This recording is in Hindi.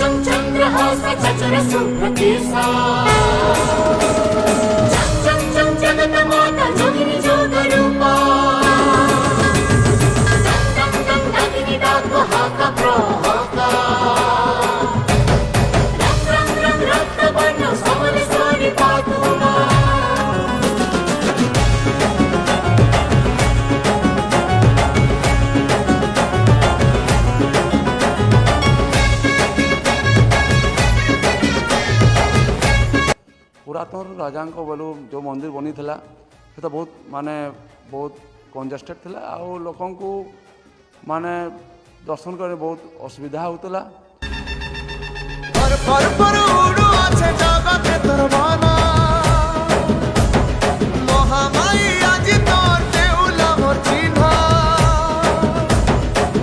चंद्रहास चचर सुप्रतीसा जगत माता जोगिनी जोग रूपा दं दं दगिनी डाक हाका प्रहाका रंग रंग रंग रक्त वर्ण समलेश्वरी पातुमा पुरातन राजा बेलू जो मंदिर बनी था से तो बहुत माने बहुत कंजेस्टेड था आउ लोक माने दर्शन करने बहुत असुविधा होता।